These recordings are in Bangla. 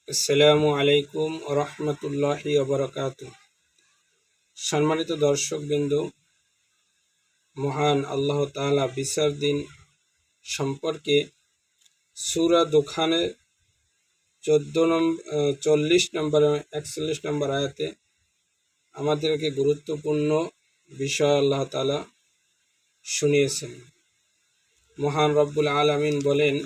আসসালামু আলাইকুম রহমতুল্লাহি ওবরাকাতু। সম্মানিত দর্শকবৃন্দ, মহান আল্লাহ তাআলা বিচার দিন সম্পর্কে সূরা দুখানের 40 নম্বর 41 নম্বর আয়াতে আমাদেরকে গুরুত্বপূর্ণ বিষয় আল্লাহ তাআলা শুনিয়েছেন। মহান রব্বুল আলামিন বলেন,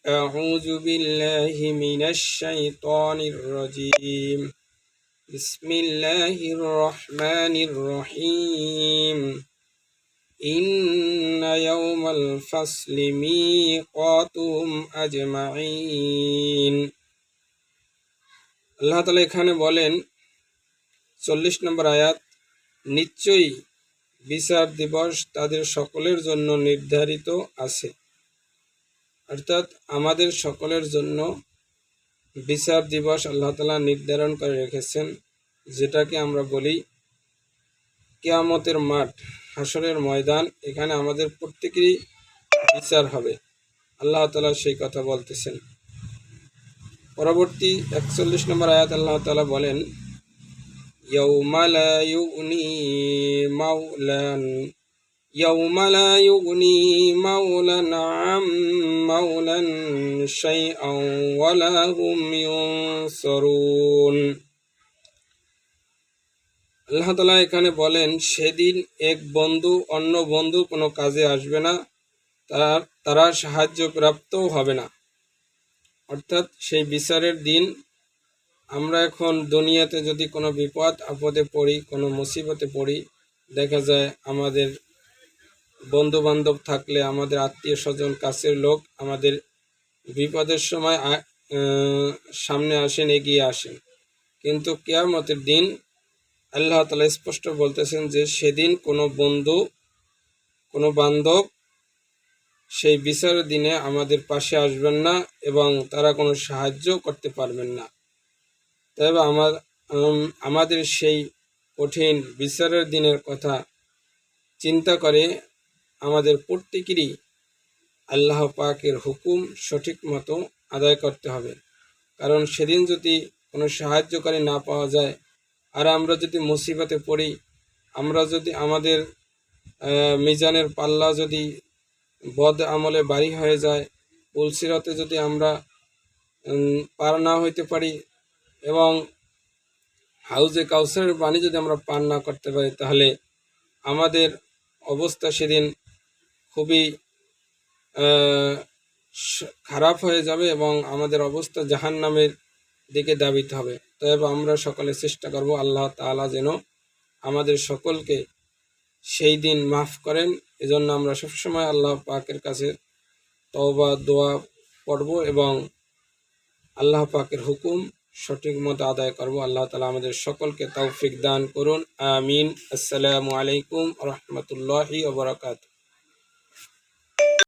আউযু বিল্লাহি মিনাশ শাইতানির রাজীম, বিসমিল্লাহির রহমানির রহিম, ইন্না ইয়াওমাল ফাসলি মিকাতুহুম আজমাইন। আল্লাহ তাআলা এখানে বলেন 40 নম্বর আয়াত, নিশ্চয়ই বিচার দিবস তাদের সকলের জন্য নির্ধারিত আছে। অর্থাৎ আমাদের সকলের জন্য বিচার দিবস আল্লাহ তাআলা নির্ধারণ করে রেখেছেন, যেটাকে আমরা বলি কিয়ামতের মাঠ, হাসরের ময়দান। এখানে আমাদের প্রত্যেকেরই বিচার হবে। আল্লাহ তাআলা সেই কথা বলতেছেন। পরবর্তী 41 নম্বর আয়াত আল্লাহ তাআলা বলেন, ইয়াউমা লা ইউগনি মাওলান আম মাওলান শাইআন ওয়ালা হুম ইউনসারুন। আল্লাহ তাআলা এখানে বলেন, সেদিন এক বন্ধু অন্য বন্ধু কোনো কাজে আসবে না, তারা সাহায্য প্রাপ্তও হবে না। অর্থাৎ সেই বিচারের দিন আমরা এখন দুনিয়াতে যদি কোনো বিপদ আপদে পড়ি, কোনো মুসিবতে পড়ি, দেখা যায় আমাদের বন্ধু বান্ধব থাকলে, আমাদের আত্মীয় স্বজন, কাছের লোক আমাদের বিপদের সময় সামনে আসেন, এগিয়ে আসেন। কিন্তু কিয়ামতের দিন আল্লাহ তাআলা স্পষ্ট বলতেছেন যে সেদিন কোনো বন্ধু, কোনো বান্ধব সেই বিচারের দিনে আমাদের পাশে আসবেন না এবং তারা কোনো সাহায্য করতে পারবেন না। তবে আমাদের সেই কঠিন বিচারের দিনের কথা চিন্তা করে আমাদের প্রত্যেকেরই আল্লাহ পাকের হুকুম সঠিক মতো আদায় করতে হবে। কারণ সেদিন যদি কোনো সাহায্যকারী না পাওয়া যায় আর আমরা যদি মুসিবতে পড়ি, আমরা যদি আমাদের মিজানের পাল্লা যদি বদ আমলে ভারী হয়ে যায়, পুলসিরাতে যদি আমরা পার না হইতে পারি এবং হাউজে কাউসারের পানি যদি আমরা পান না করতে পারি, তাহলে আমাদের অবস্থা সেদিন খুবই খারাপ হয়ে যাবে এবং আমাদের অবস্থা জাহান্নামের দিকে ধাবিত হবে। তবে আমরা সকলে চেষ্টা করব আল্লাহ তাআলা যেন আমাদের সকলকে সেই দিন মাফ করেন। এজন্য আমরা সবসময় আল্লাহ পাকের কাছে তওবা দোয়া পড়ব এবং আল্লাহ পাকের হুকুম সঠিক মতো আদায় করব। আল্লাহ তাআলা আমাদের সকলকে তৌফিক দান করুন। আমিন। আসসালামু আলাইকুম রহমতুল্লাহি ওয়া বারাকাতুহু।